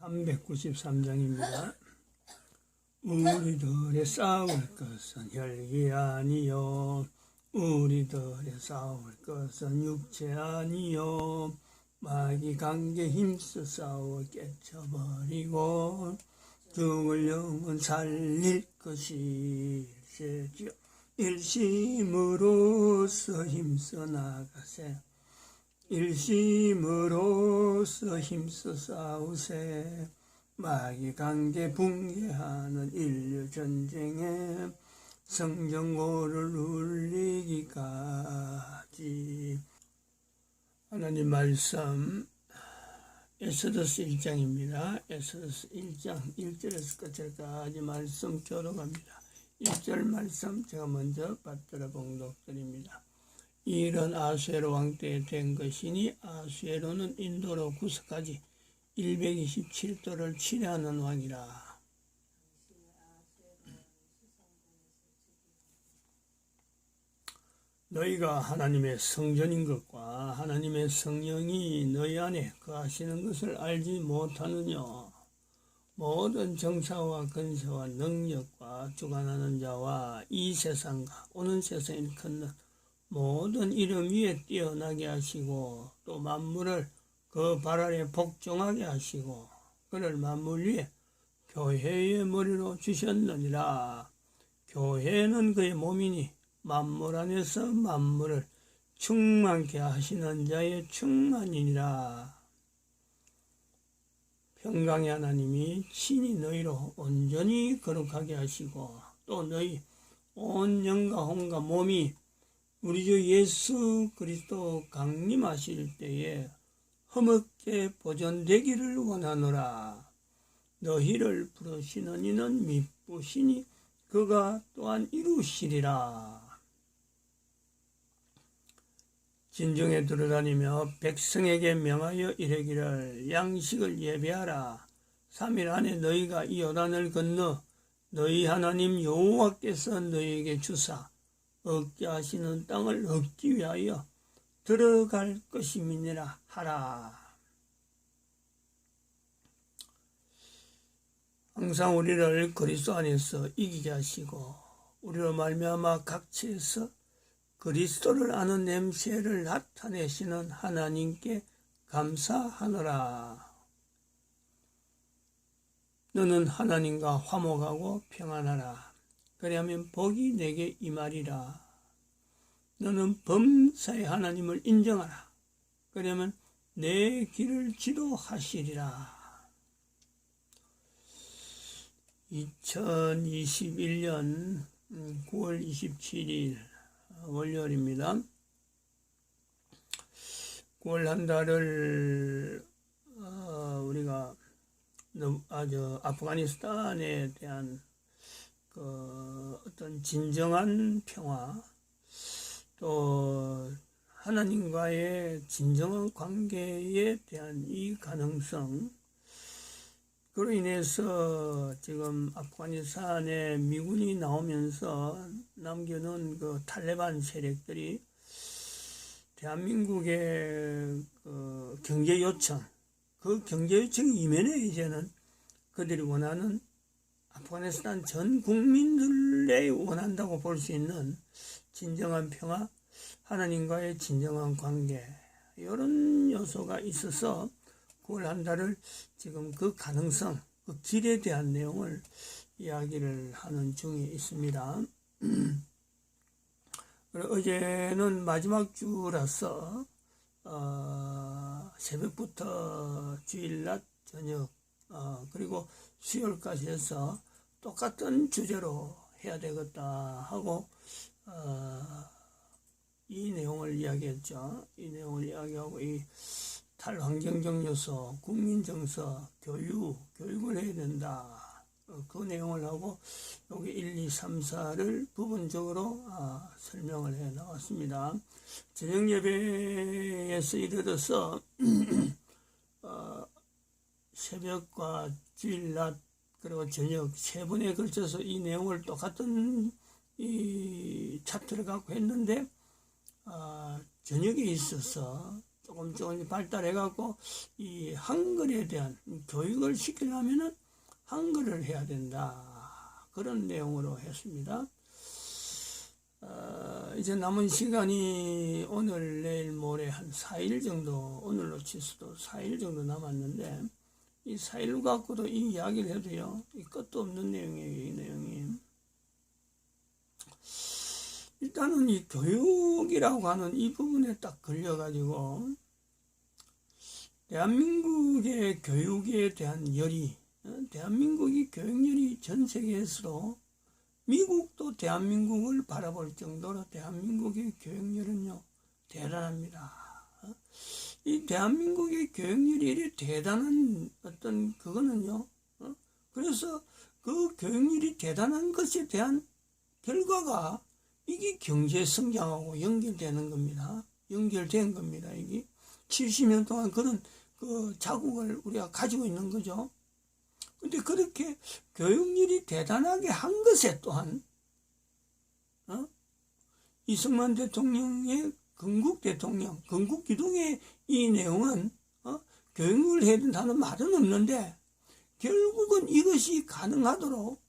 393장입니다. 우리들의 싸울 것은 혈기 아니요 우리들의 싸울 것은 육체 아니요 마귀 관계 힘써 싸워 깨쳐버리고 죽을 영혼 살릴 것이세죠. 일심으로써 힘써 나가세. 일심으로써 힘써 싸우세. 마귀 관계 붕괴하는 인류 전쟁에 성전고를 울리기까지. 하나님 말씀 에스더스 1장입니다. 에스더스 1장 1절에서 끝까지 말씀 교독합니다. 1절 말씀 제가 먼저 받들어 봉독드립니다. 이 일은 아수에로 왕 때에 된 것이니 아수에로는 인도로 구석까지 127도를 치려하는 왕이라. 너희가 하나님의 성전인 것과 하나님의 성령이 너희 안에 거하시는 것을 알지 못하느냐. 모든 정사와 근세와 능력과 주관하는 자와 이 세상과 오는 세상에 큰 모든 이름 위에 뛰어나게 하시고 또 만물을 그 발 아래 복종하게 하시고 그를 만물 위에 교회의 머리로 주셨느니라. 교회는 그의 몸이니 만물 안에서 만물을 충만케 하시는 자의 충만이니라. 평강의 하나님이 친히 너희로 온전히 거룩하게 하시고 또 너희 온 영과 혼과 몸이 우리 주 예수 그리스도 강림하실 때에 흠없게 보존되기를 원하노라. 너희를 부르시는 이는 미쁘시니 그가 또한 이루시리라. 진중에 들어다니며 백성에게 명하여 이르기를 양식을 예배하라. 3일 안에 너희가 이 요단을 건너 너희 하나님 여호와께서 너희에게 주사 얻게 하시는 땅을 얻기 위하여 들어갈 것임이니라 하라. 항상 우리를 그리스도 안에서 이기게 하시고 우리로 말미암아 각처에서 그리스도를 아는 냄새를 나타내시는 하나님께 감사하노라. 너는 하나님과 화목하고 평안하라. 그리하면 복이 내게 임하리라. 너는 범사의 하나님을 인정하라. 그러면 내 길을 지도하시리라. 2021년 9월 27일 월요일입니다. 9월 한 달을 우리가 아프가니스탄에 대한 어떤 진정한 평화 또 하나님과의 진정한 관계에 대한 이 가능성 그로 인해서 지금 아프가니스탄에 미군이 나오면서 남겨놓은 그 탈레반 세력들이 대한민국의 그 경제 요청, 그 경제 요청 이면에 이제는 그들이 원하는 아프가니스탄 전 국민들의 원한다고 볼 수 있는 진정한 평화, 하나님과의 진정한 관계 이런 요소가 있어서 9월 한 달을 지금 그 가능성, 그 길에 대한 내용을 이야기를 하는 중에 있습니다. 어제는 마지막 주라서 새벽부터 주일낮 저녁 그리고 수요일까지 해서 똑같은 주제로 해야 되겠다 하고 이 내용을 이야기했죠. 이 내용을 이야기하고 이 탈환경적 요소, 국민정서, 교육을 해야 된다. 그 내용을 하고 여기 1, 2, 3, 4를 부분적으로 설명을 해 나왔습니다. 저녁 예배에서 이르러서 새벽과 주일 낮 그리고 저녁 세 번에 걸쳐서 이 내용을 똑같은 이 차트를 갖고 했는데 저녁에 있어서 조금 발달해갖고 이 한글에 대한 교육을 시키려면은 한글을 해야 된다. 그런 내용으로 했습니다. 이제 남은 시간이 오늘, 내일, 모레 한 4일 정도, 오늘로 치수도 4일 정도 남았는데, 이 4일 갖고도 이 이야기를 해도요, 이 끝도 없는 내용이에요, 이 내용이. 일단은 이 교육이라고 하는 이 부분에 딱 걸려가지고, 대한민국의 교육에 대한 열이, 대한민국이 교육열이 전 세계에서도 미국도 대한민국을 바라볼 정도로 대한민국의 교육열은요, 대단합니다. 이 대한민국의 교육열이 이렇게 대단한 어떤 그거는요, 그래서 그 교육열이 대단한 것에 대한 결과가 이게 경제 성장하고 연결되는 겁니다. 연결된 겁니다. 이게 70년 동안 그런 그 자국을 우리가 가지고 있는 거죠. 근데 그렇게 교육열이 대단하게 한 것에 또한, 이승만 대통령의 건국 대통령, 건국 기둥의 이 내용은, 교육을 해야 된다는 말은 없는데, 결국은 이것이 가능하도록,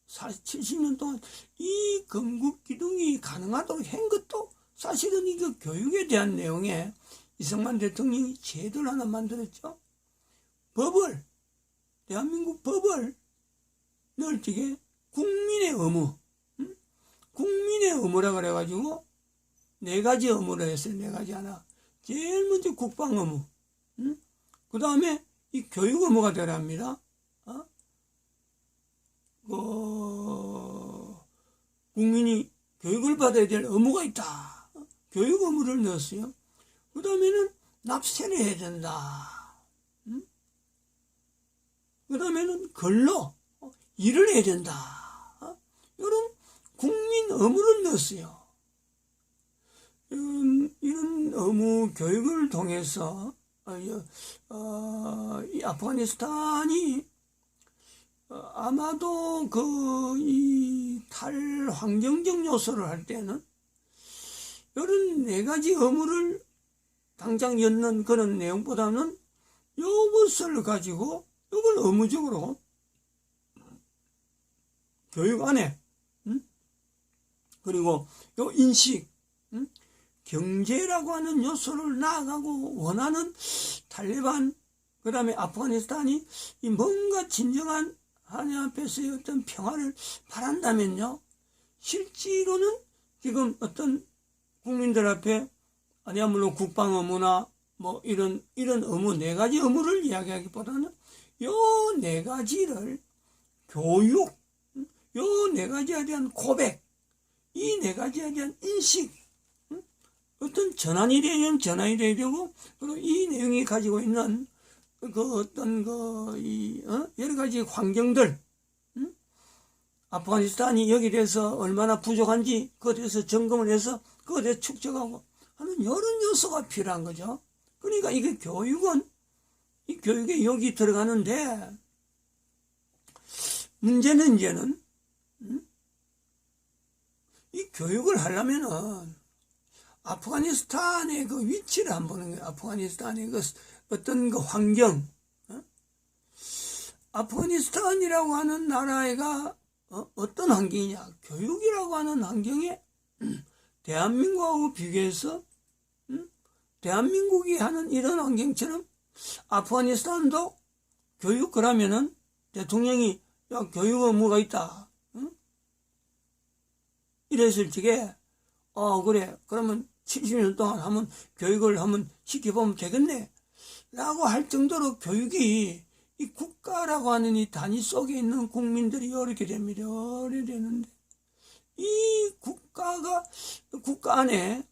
70년 동안 이 건국 기둥이 가능하도록 한 것도 사실은 이거 교육에 대한 내용에 이승만 대통령이 제도를 하나 만들었죠. 법을, 대한민국 법을 널찍게 국민의 의무, 국민의 의무라 그래가지고 4가지 의무를 했어요. 4가지 하나. 제일 먼저 국방 의무, 그 다음에 이 교육 의무가 되려 합니다. 국민이 교육을 받아야 될 의무가 있다. 교육 의무를 넣었어요. 그 다음에는 납세를 해야 된다. 그 다음에는 근로, 일을 해야 된다. 이런 국민 의무를 넣었어요. 이런 의무 교육을 통해서 이 아프가니스탄이 아마도 이 탈환경적 요소를 할 때는 이런 4가지 의무를 당장 엮는 그런 내용보다는 이것을 가지고 이걸 의무적으로 교육 안에, 그리고 요 인식, 경제라고 하는 요소를 나아가고 원하는 탈레반, 그 다음에 아프가니스탄이 이 뭔가 진정한 하나님 앞에서의 어떤 평화를 바란다면요, 실제로는 지금 어떤 국민들 앞에, 아니야 물론 국방 의무나 뭐 이런 의무, 4가지 의무를 이야기하기보다는 요 4가지를 교육, 요 4가지에 대한 고백, 이 4가지에 대한 인식, 어떤 전환이 되면 전환이 돼야 되고, 그리고 이 내용이 가지고 있는 그 어떤 여러 가지 환경들, 아프가니스탄이 여기에 대해서 얼마나 부족한지 그것에 대해서 점검을 해서 그것에 대해서 축적하고 하는 이런 요소가 필요한 거죠. 그러니까 이게 교육은, 이 교육에 여기 들어가는데, 문제는 이제는, 이 교육을 하려면은, 아프가니스탄의 그 위치를 한번 보는 거예요. 아프가니스탄의 그 어떤 그 환경. 아프가니스탄이라고 하는 나라가 어떤 환경이냐. 교육이라고 하는 환경에 대한민국하고 비교해서, 대한민국이 하는 이런 환경처럼 아프가니스탄도 교육 그러면은 대통령이 야 교육 의무가 있다. 이랬을 적에 그래 그러면 70년 동안 한번 교육을 한번 시켜보면 되겠네 라고 할 정도로 교육이 이 국가라고 하는 이 단위 속에 있는 국민들이 어렵게 됩니다. 어렵게 되는데 이 국가 안에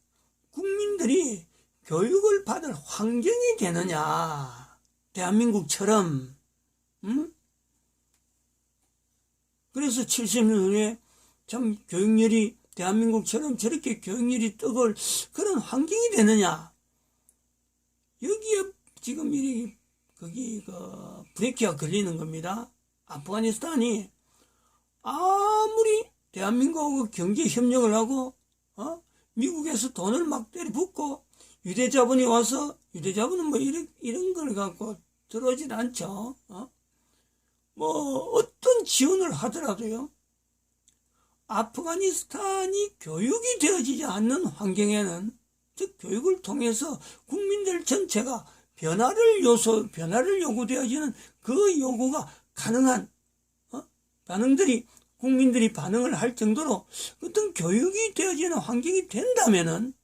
국민들이 교육을 받을 환경이 되느냐, 대한민국처럼, 그래서 70년 후에 참 교육열이 대한민국처럼 저렇게 교육열이 뜨거울 그런 환경이 되느냐, 여기에 지금 거기 브레이크가 걸리는 겁니다. 아프가니스탄이 아무리 대한민국하고 경제 협력을 하고 미국에서 돈을 막 때려붓고 유대자본이 와서, 유대자본은 뭐 이런 걸 갖고 들어오질 않죠. 뭐 어떤 지원을 하더라도요, 아프가니스탄이 교육이 되어지지 않는 환경에는, 즉 교육을 통해서 국민들 전체가 변화를 요구되어지는 그 요구가 가능한 국민들이 반응을 할 정도로 어떤 교육이 되어지는 환경이 된다면은,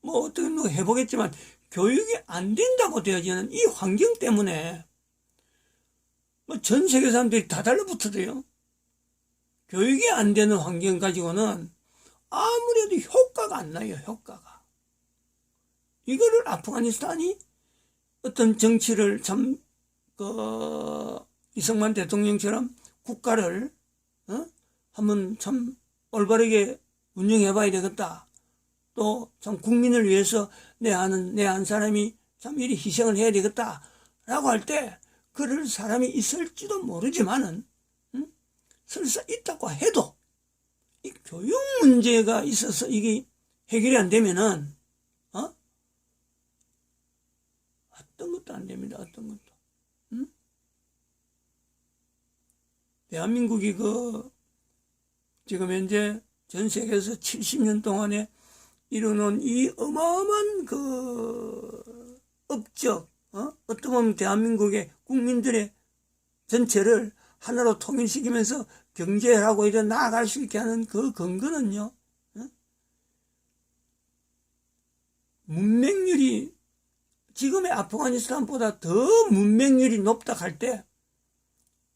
뭐 어떻게 뭐 해보겠지만, 교육이 안 된다고 되어지는 이 환경 때문에 뭐 전 세계 사람들이 다 달라붙어도요, 교육이 안 되는 환경 가지고는 아무래도 효과가 안 나요. 효과가. 이거를 아프가니스탄이 어떤 정치를 참 이승만 대통령처럼 국가를 한번 참 올바르게 운영해 봐야 되겠다. 또 참 국민을 위해서 내 한 사람이 참 이리 희생을 해야 되겠다 라고 할 때 그럴 사람이 있을지도 모르지만은, 설사 있다고 해도 이 교육 문제가 있어서 이게 해결이 안 되면은 어떤 것도 안 됩니다. 어떤 것도. 대한민국이 지금 현재 전 세계에서 70년 동안에 이루어놓은 이 어마어마한 업적, 어떻게 보면 대한민국의 국민들의 전체를 하나로 통일시키면서 경제하고 이래 나아갈 수 있게 하는 그 근거는요, 문맹률이 지금의 아프가니스탄보다 더 문맹률이 높다 할 때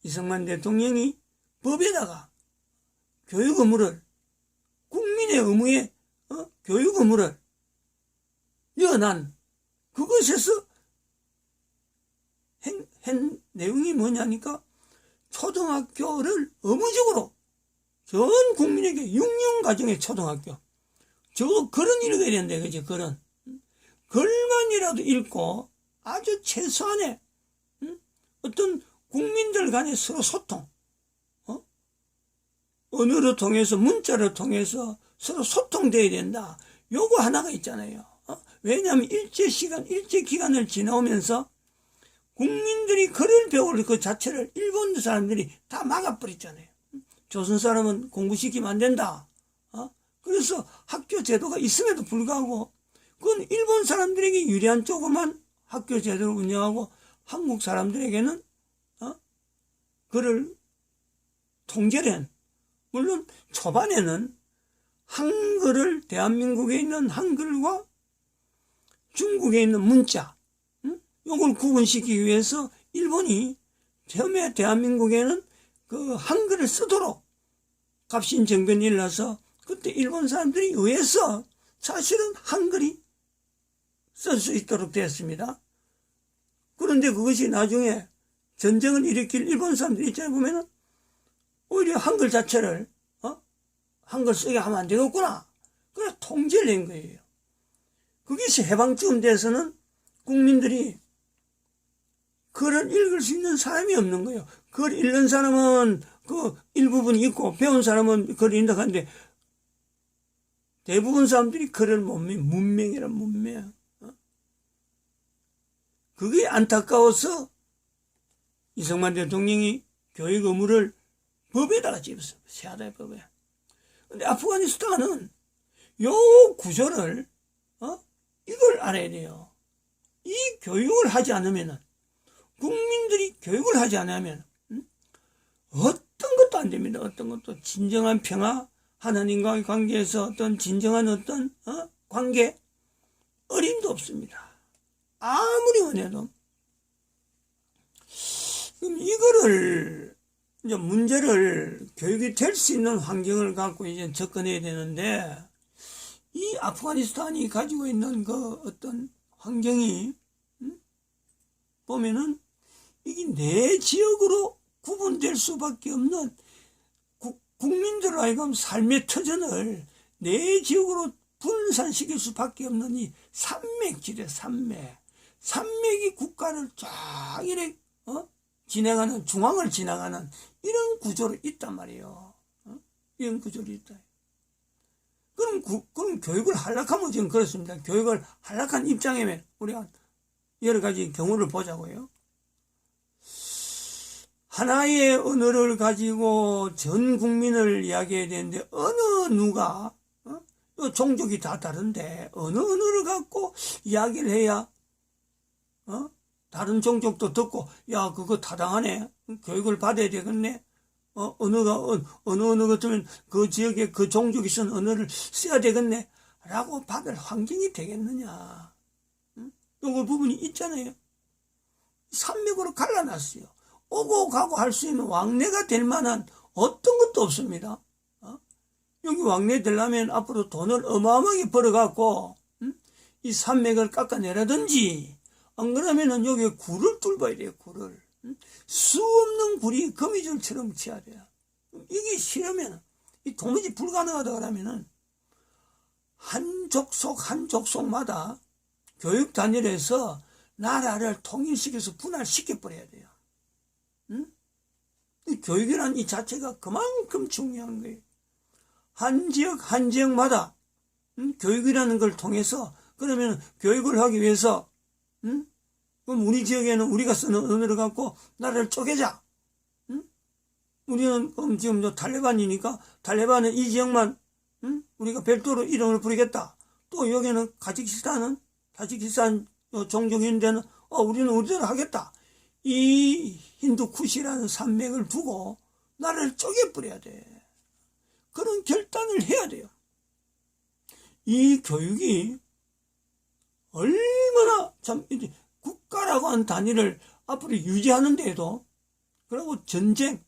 이승만 대통령이 법에다가 교육 의무를, 국민의 의무에 교육 의무를 넣어난 그것에서 한 내용이 뭐냐니까, 초등학교를 의무적으로 전 국민에게 6년 가정의 초등학교, 그런 읽어야 된다, 그지? 글만이라도 읽고 아주 최소한의 어떤 국민들 간의 서로 소통, 언어를 통해서, 문자를 통해서 서로 소통돼야 된다. 요거 하나가 있잖아요. 왜냐하면 일제 기간을 지나오면서 국민들이 글을 배울 그 자체를 일본 사람들이 다 막아버렸잖아요. 조선 사람은 공부시키면 안 된다. 그래서 학교 제도가 있음에도 불구하고 그건 일본 사람들에게 유리한 쪽으로만 학교 제도를 운영하고 한국 사람들에게는 그를 통제를 한, 물론 초반에는 한글을, 대한민국에 있는 한글과 중국에 있는 문자, 이걸 구분시키기 위해서 일본이 처음에 대한민국에는 그 한글을 쓰도록 갑신정변이 일어나서 그때 일본 사람들이 의해서 사실은 한글이 쓸 수 있도록 되었습니다. 그런데 그것이 나중에 전쟁을 일으킬 일본 사람들 입장에 보면은 오히려 한글 자체를 한글 쓰게 하면 안 되겠구나. 그래서 통제를 낸 거예요. 거기서 해방쯤 돼서는 국민들이 글을 읽을 수 있는 사람이 없는 거예요. 글 읽는 사람은 그 일부분이 있고 배운 사람은 글을 읽는다 하는데 대부분 사람들이 글을 못 외워. 문맹이란 문맹. 그게 안타까워서 이승만 대통령이 교육 의무를 법에다가 집었어요. 세하다의 법에. 근데 아프가니스탄은 요 구조를 이걸 알아야 돼요. 이 교육을 하지 않으면, 국민들이 교육을 하지 않으면 어떤 것도 안 됩니다. 어떤 것도. 진정한 평화, 하나님과의 관계에서 어떤 진정한 어떤 관계, 어림도 없습니다. 아무리 원해도. 그럼 이거를 이제 문제를, 교육이 될 수 있는 환경을 갖고 이제 접근해야 되는데, 이 아프가니스탄이 가지고 있는 그 어떤 환경이 보면은 이게 내 지역으로 구분될 수밖에 없는, 국민들 하여금 삶의 터전을 내 지역으로 분산시킬 수밖에 없는 이 산맥지대, 산맥이 국가를 쫙 이래 진행하는, 중앙을 지나가는 이런 구조로 있단 말이에요. 이런 구조로 있다. 그럼 교육을 한락하면 지금 그렇습니다. 교육을 한락한 입장이면 우리가 여러 가지 경우를 보자고요. 하나의 언어를 가지고 전 국민을 이야기해야 되는데 어느 누가 종족이 다 다른데 어느 언어를 갖고 이야기를 해야 다른 종족도 듣고 야 그거 타당하네 교육을 받아야 되겠네 어느 언어 같으면 그 지역에 그 종족이 쓴 언어를 써야 되겠네 라고 받을 환경이 되겠느냐 요거 부분이 있잖아요. 산맥으로 갈라놨어요. 오고 가고 할 수 있는 왕래가 될 만한 어떤 것도 없습니다. 여기 왕래 되려면 앞으로 돈을 어마어마하게 벌어갖고 이 산맥을 깎아내라든지 안 그러면은 여기 굴을 뚫어야 돼요. 굴을 수 없는 굴이 거미줄처럼 쳐야 돼요. 이게 싫으면 이 도무지 불가능하다 그러면은 한 족속 한 족속마다 교육 단위에서 나라를 통일시켜서 분할시켜 버려야 돼요. 이 교육이라는 이 자체가 그만큼 중요한 거예요. 한 지역마다 교육이라는 걸 통해서 그러면 교육을 하기 위해서 그럼 우리 지역에는 우리가 쓰는 언어를 갖고 나라를 쪼개자. 우리는 그럼 지금 탈레반이니까 탈레반은 이 지역만 우리가 별도로 이름을 부르겠다. 또 여기는 타지키스탄 종족인 데는 우리는 우리대로 하겠다. 이 힌두쿠시라는 산맥을 두고 나라를 쪼개버려야 돼. 그런 결단을 해야 돼요. 이 교육이 얼마나 참 국가라고 하는 단위를 앞으로 유지하는 데에도 그리고 전쟁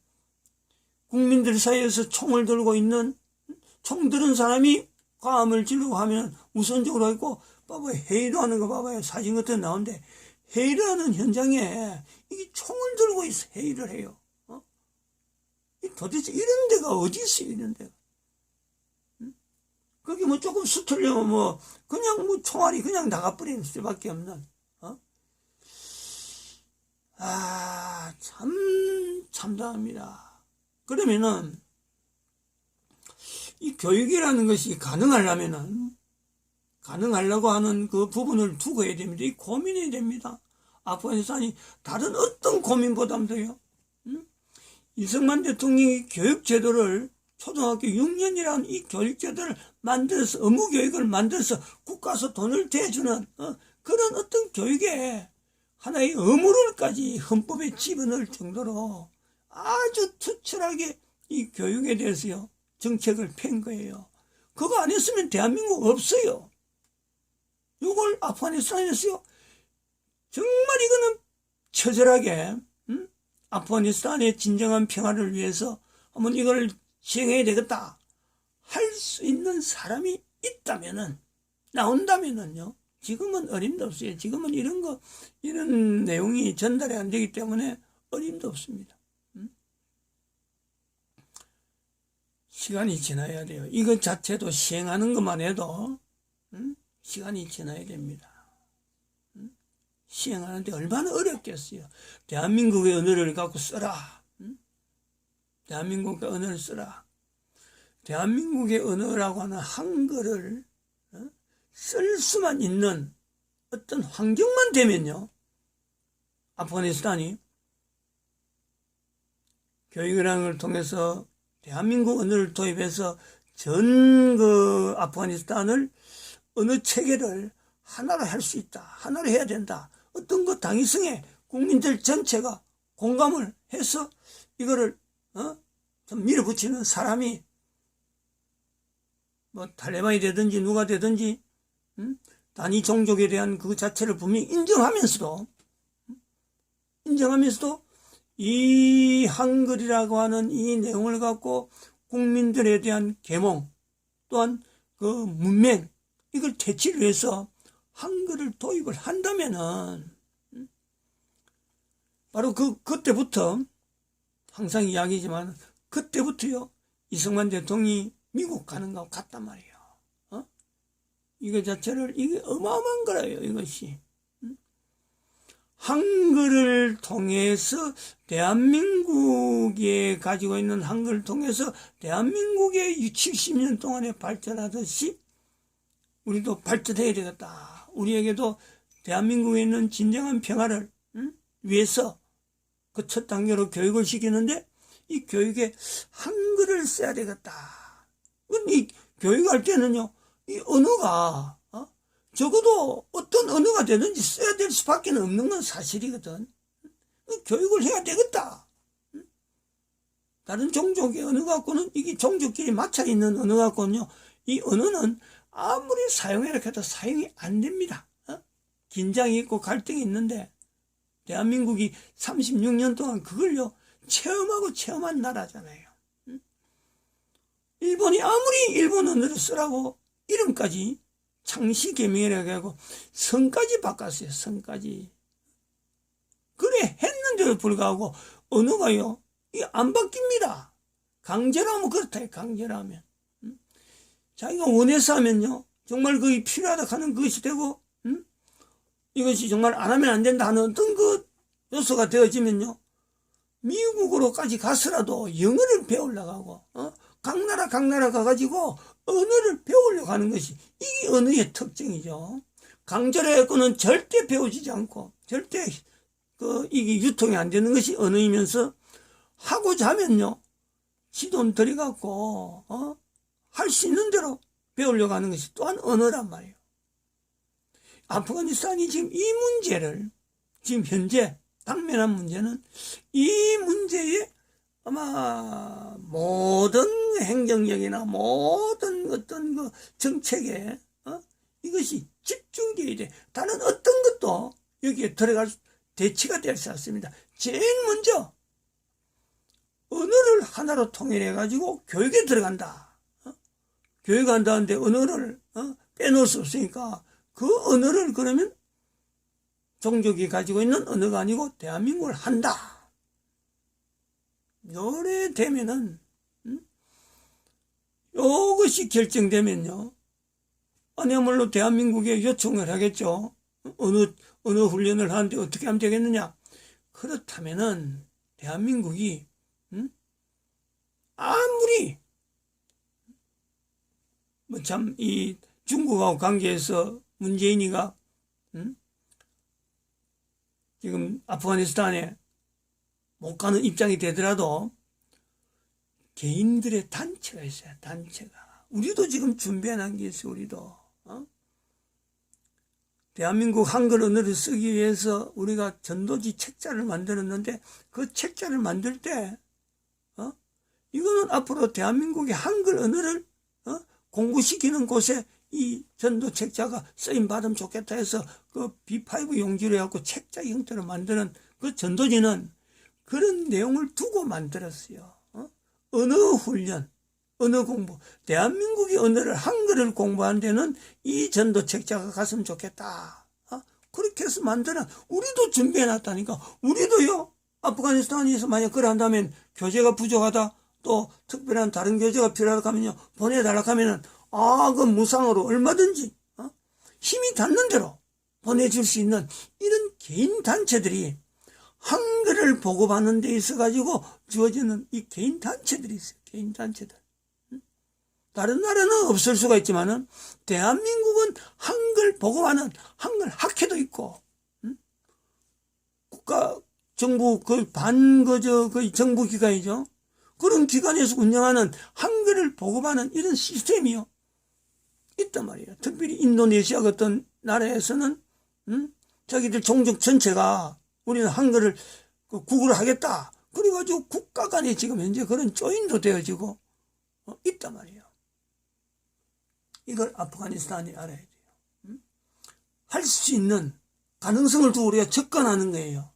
국민들 사이에서 총을 들고 있는 총 들은 사람이 과음을 지르고 하면 우선적으로 있고 봐봐요. 회의도 하는 거 봐봐요. 사진 같은 거 나오는데 회의를 하는 현장에 이게 총을 들고 있어 회의를 해요. 도대체 이런 데가 어디 있어요? 이런 데가. 그게 뭐 조금 수틀려면 그냥 총알이 그냥 나가버리는 수밖에 없는. 참 참담합니다. 그러면은 이 교육이라는 것이 가능하려고 하는 그 부분을 두고 해야 됩니다. 이 고민해야 됩니다. 아프가니스탄이 다른 어떤 고민보다도요. 이승만 대통령이 교육제도를 초등학교 6년이라는 이 교육제도를 만들어서 의무교육을 만들어서 국가에서 돈을 대주는 그런 어떤 교육에 하나의 의무를까지 헌법에 집어넣을 정도로 아주 투철하게 이 교육에 대해서요 정책을 편 거예요. 그거 안 했으면 대한민국 없어요. 이걸 아프가니스탄에서요 정말 이거는 처절하게 아프가니스탄의 진정한 평화를 위해서 한번 이걸 시행해야 되겠다 할 수 있는 사람이 나온다면은요 지금은 어림도 없어요. 지금은 이런 내용이 전달이 안 되기 때문에 어림도 없습니다. 시간이 지나야 돼요. 이것 자체도 시행하는 것만 해도 시간이 지나야 됩니다. 시행하는데 얼마나 어렵겠어요. 대한민국의 언어를 갖고 써라. 대한민국의 언어를 써라. 대한민국의 언어라고 하는 한글을 쓸 수만 있는 어떤 환경만 되면요. 아프가니스탄이 교육이라는 걸 통해서 대한민국 언어를 도입해서 전 아프가니스탄을 언어 체계를 하나로 할 수 있다. 하나로 해야 된다. 어떤 그 당위성에 국민들 전체가 공감을 해서 이거를 좀 밀어붙이는 사람이 탈레반이 되든지 누가 되든지 단위 종족에 대한 그 자체를 분명히 인정하면서도 이 한글이라고 하는 이 내용을 갖고 국민들에 대한 계몽 또한 그 문맹 이걸 퇴치를 위해서 한글을 도입을 한다면은 바로 그때부터 항상 이야기지만 그때부터요 이승만 대통령이 미국 가는 거 같단 말이에요. 이거 자체를 이게 어마어마한 거라요. 이것이 한글을 통해서 대한민국에 가지고 있는 한글을 통해서 대한민국의 70년 동안에 발전하듯이 우리도 발전해야 되겠다. 우리에게도 대한민국에 있는 진정한 평화를 위해서 그 첫 단계로 교육을 시키는데 이 교육에 한글을 써야 되겠다. 이 교육할 때는요, 이 언어가 적어도 어떤 언어가 되든지 써야 될 수밖에 없는 건 사실이거든. 교육을 해야 되겠다. 다른 종족의 언어 갖고는 이게 종족끼리 맞춰 있는 언어 갖고는요, 이 언어는 아무리 사용해라 해도 사용이 안 됩니다. 긴장이 있고 갈등이 있는데 대한민국이 36년 동안 그걸요 체험하고 체험한 나라잖아요. 일본이 아무리 일본 언어를 쓰라고 이름까지 창시 개명이라고 하고 성까지 바꿨어요. 성까지. 그래 했는데도 불구하고 언어가요 안 바뀝니다. 강제로 하면 그렇다. 강제로 하면 자기가 원해서 하면요 정말 그게 필요하다 하는 그것이 되고 이것이 정말 안 하면 안 된다 하는 어떤 그 요소가 되어지면요 미국으로까지 가서라도 영어를 배우려고 하고 각 나라 가가지고 언어를 배우려고 하는 것이 이게 언어의 특징이죠. 강제로 해서는 절대 배워지지 않고 절대 이게 유통이 안 되는 것이 언어이면서 하고자 하면요 지돈 들여갖고 할 수 있는 대로 배우려고 하는 것이 또한 언어란 말이에요. 아프가니스탄이 지금 이 문제를 지금 현재 당면한 문제는 이 문제에 아마 모든 행정력이나 모든 어떤 그 정책에 이것이 집중되어야 돼. 다른 어떤 것도 여기에 들어갈 대치가 될 수 없습니다. 제일 먼저 언어를 하나로 통일해 가지고 교육에 들어간다. 교육한다는데 언어를 빼놓을 수 없으니까 그 언어를 그러면 종족이 가지고 있는 언어가 아니고 대한민국을 한다. 요래 되면은 이것이 결정되면요 언어물로 대한민국에 요청을 하겠죠. 언어 훈련을 하는데 어떻게 하면 되겠느냐. 그렇다면은 대한민국이 아무리 뭐 참 이 중국하고 관계에서 문재인이가 지금 아프가니스탄에 못 가는 입장이 되더라도 개인들의 단체가 있어요. 단체가. 우리도 지금 준비해놓은 게 있어요. 우리도. 대한민국 한글 언어를 쓰기 위해서 우리가 전도지 책자를 만들었는데 그 책자를 만들 때 이거는 앞으로 대한민국의 한글 언어를 공부시키는 곳에 이 전도 책자가 쓰임 받으면 좋겠다 해서 그 B5 용지로 해갖고 책자 형태로 만드는 그 전도지는 그런 내용을 두고 만들었어요. 언어 훈련, 언어 공부. 대한민국의 언어를 한글을 공부하는 데는 이 전도 책자가 갔으면 좋겠다. 그렇게 해서 만드는 우리도 준비해놨다니까. 우리도요 아프가니스탄에서 만약 그래 한다면 교재가 부족하다 또 특별한 다른 교재가 필요하다 하면요 보내달라고 하면은 그 무상으로 얼마든지 힘이 닿는 대로 보내줄 수 있는 이런 개인 단체들이 한글을 보급하는 데 있어 가지고 주어지는 이 개인 단체들이 있어요. 개인 단체들. 다른 나라는 없을 수가 있지만은 대한민국은 한글 보급하는 한글 학회도 있고 국가 정부 그 정부 기관이죠. 그런 기관에서 운영하는 한글을 보급하는 이런 시스템이요 있단 말이에요. 특별히 인도네시아 같은 나라에서는 자기들 종족 전체가 우리는 한글을 국어를 하겠다. 그래가지고 국가 간에 지금 현재 그런 조인도 되어지고 있단 말이에요. 이걸 아프가니스탄이 알아야 돼요. 할 수 있는 가능성을 두고 우리가 접근하는 거예요.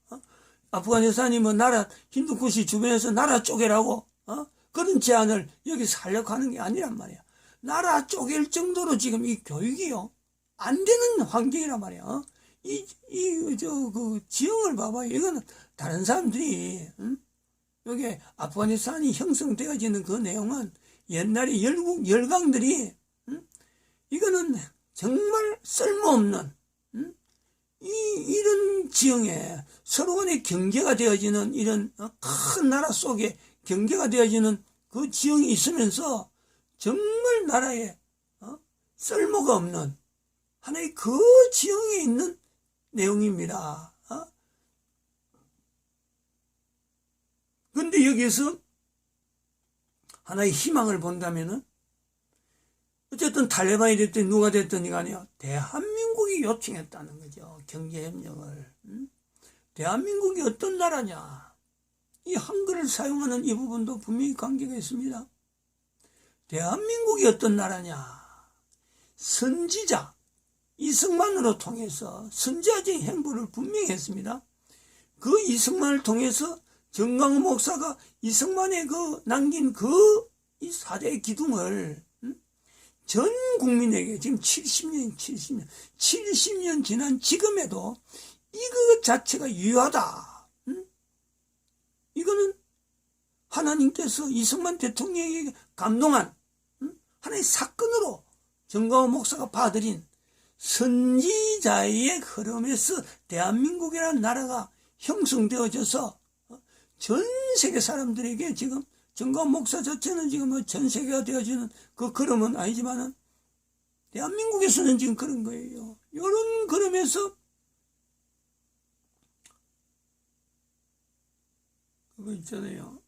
아프가니스탄이 뭐 나라 힌두쿠시 주변에서 나라 쪼개라고 그런 제안을 여기서 하려고 하는 게 아니란 말이야. 나라 쪼갤 정도로 지금 이 교육이요 안 되는 환경이란 말이야. 그 지형을 봐봐요. 이거는 다른 사람들이 여기 아프가니스탄이 형성되어지는 그 내용은 옛날에 열국 열강들이 이거는 정말 쓸모없는 이런 지형에 서로 간에 경계가 되어지는 이런 큰 나라 속에 경계가 되어지는 그 지형이 있으면서 정말 나라에 쓸모가 없는 하나의 그 지형에 있는 내용입니다. 그런데 여기에서 하나의 희망을 본다면은 어쨌든 탈레반이 됐든 누가 됐든 간에요, 대한민국이 요청했다는 거죠. 경제협력을. 대한민국이 어떤 나라냐, 이 한글을 사용하는 이 부분도 분명히 관계가 있습니다. 대한민국이 어떤 나라냐, 선지자 이승만으로 통해서 선지자적인 행보를 분명히 했습니다. 그 이승만을 통해서 정광훈 목사가 이승만의 그 남긴 그 이 사대의 기둥을 전 국민에게 지금 70년 지난 지금에도 이거 자체가 유효하다. 이거는 하나님께서 이승만 대통령에게 감동한 하나의 사건으로 정광훈 목사가 봐들인 선지자의 흐름에서 대한민국이라는 나라가 형성되어져서 전 세계 사람들에게 지금 정광훈 목사 자체는 지금 전 세계가 되어지는 그 걸음은 아니지만은 대한민국에서는 지금 그런 거예요. 이런 걸음에서 그거 있잖아요.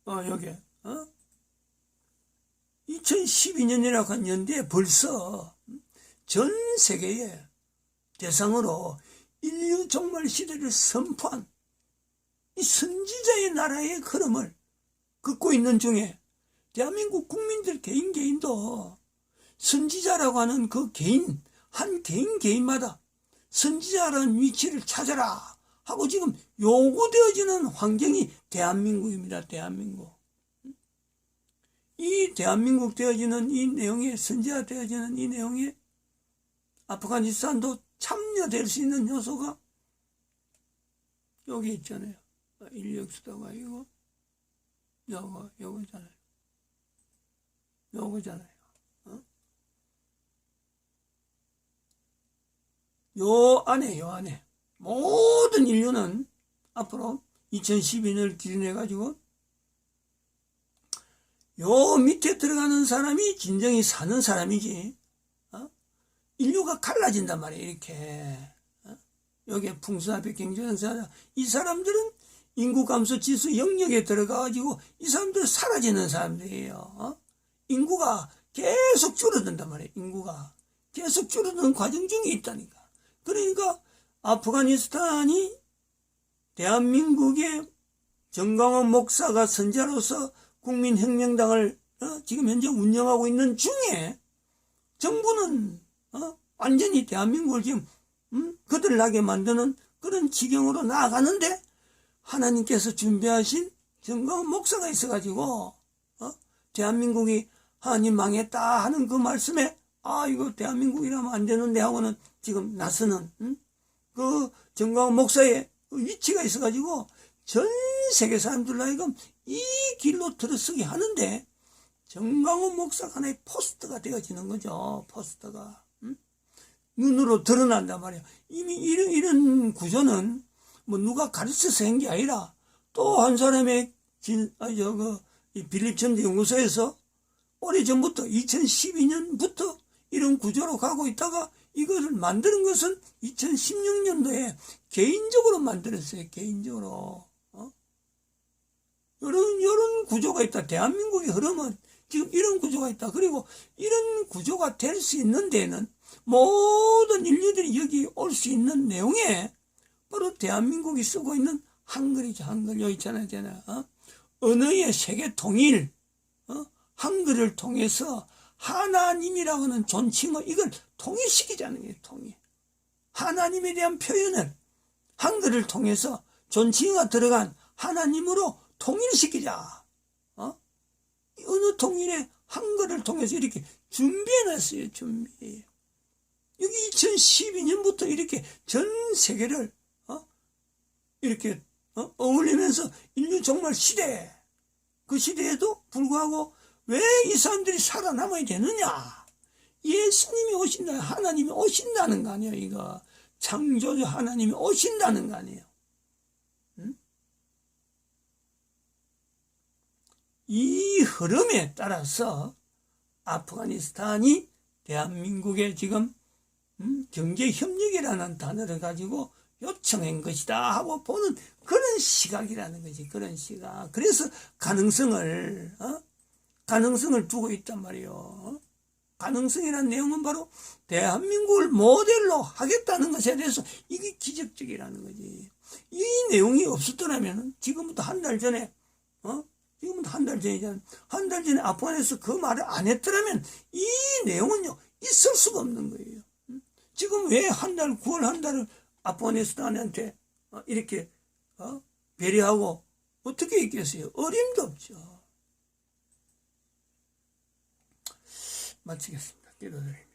여기 2012년이라고 한 연대에 벌써 전 세계에 대상으로 인류 종말 시대를 선포한 이 선지자의 나라의 흐름을 걷고 있는 중에 대한민국 국민들 개인도 선지자라고 하는 그 개인, 한 개인마다 선지자라는 위치를 찾아라 하고 지금 요구되어지는 환경이 대한민국입니다. 대한민국. 이 대한민국 되어지는 이 내용에, 선지자 되어지는 이 내용에 아프가니스탄도 참여될 수 있는 요소가 여기 있잖아요. 인력수도가 이거 요거잖아요. 요거잖아요. 요 안에 모든 인류는 앞으로 2012년을 기준해 가지고 요 밑에 들어가는 사람이 진정히 사는 사람이지. 인류가 갈라진단 말이에요. 이렇게 여기에 풍수합의 경제전사, 이 사람들은 인구 감소 지수 영역에 들어가가지고 이 사람들은 사라지는 사람들이에요. 인구가 계속 줄어든단 말이에요. 인구가 계속 줄어드는 과정 중에 있다니까. 그러니까 아프가니스탄이 대한민국의 정광훈 목사가 선자로서 국민혁명당을 지금 현재 운영하고 있는 중에 정부는 완전히 대한민국을 지금 거들나게 만드는 그런 지경으로 나아가는데, 하나님께서 준비하신 정광훈 목사가 있어가지고 대한민국이 하나님 망했다 하는 그 말씀에 이거 대한민국이라면 안 되는데 하고는 지금 나서는 그 정광훈 목사의 위치가 있어가지고 전 세계 사람들 하여금 이 길로 들어서게 하는데, 정광훈 목사가 하나의 포스터가 되어지는 거죠. 포스터가 눈으로 드러난단 말이에요. 이미 이런 구조는 뭐 누가 가르쳐서 한 게 아니라 또 한 사람의 빌립천대연구소에서 오래전부터 2012년부터 이런 구조로 가고 있다가 이것을 만드는 것은 2016년도에 개인적으로 만들었어요. 개인적으로. 이런 구조가 있다. 대한민국의 흐름은 지금 이런 구조가 있다. 그리고 이런 구조가 될 수 있는 데는 모든 인류들이 여기 올 수 있는 내용에 바로 대한민국이 쓰고 있는 한글이죠. 한글. 여기 있잖아요. 언어의 세계 통일, 한글을 통해서 하나님이라고 하는 존칭을 이걸 통일시키자는 거예요. 통일. 하나님에 대한 표현을 한글을 통해서 존칭어가 들어간 하나님으로 통일시키자. 어느 통일에 한글을 통해서 이렇게 준비해놨어요. 준비. 여기 2012년부터 이렇게 전 세계를 이렇게 어울리면서 인류 종말 시대, 그 시대에도 불구하고 왜 이 사람들이 살아남아야 되느냐? 예수님이 오신다, 하나님이 오신다는 거 아니에요. 이거 창조주 하나님이 오신다는 거 아니에요. 응? 이 흐름에 따라서 아프가니스탄이 대한민국의 지금 경제협력이라는 단어를 가지고 요청한 것이다 하고 보는 그런 시각이라는 거지. 그런 시각. 그래서 가능성을 두고 있단 말이에요. 가능성이라는 내용은 바로 대한민국을 모델로 하겠다는 것에 대해서 이게 기적적이라는 거지. 이 내용이 없었더라면 지금부터 한 달 전에 한 달 전에 아프간에서 그 말을 안 했더라면 이 내용은요 있을 수가 없는 거예요. 지금 왜 9월 한 달을 아프가니스탄한테 이렇게 배려하고 어떻게 있겠어요? 어림도 없죠. 마치겠습니다. 기도드립니다.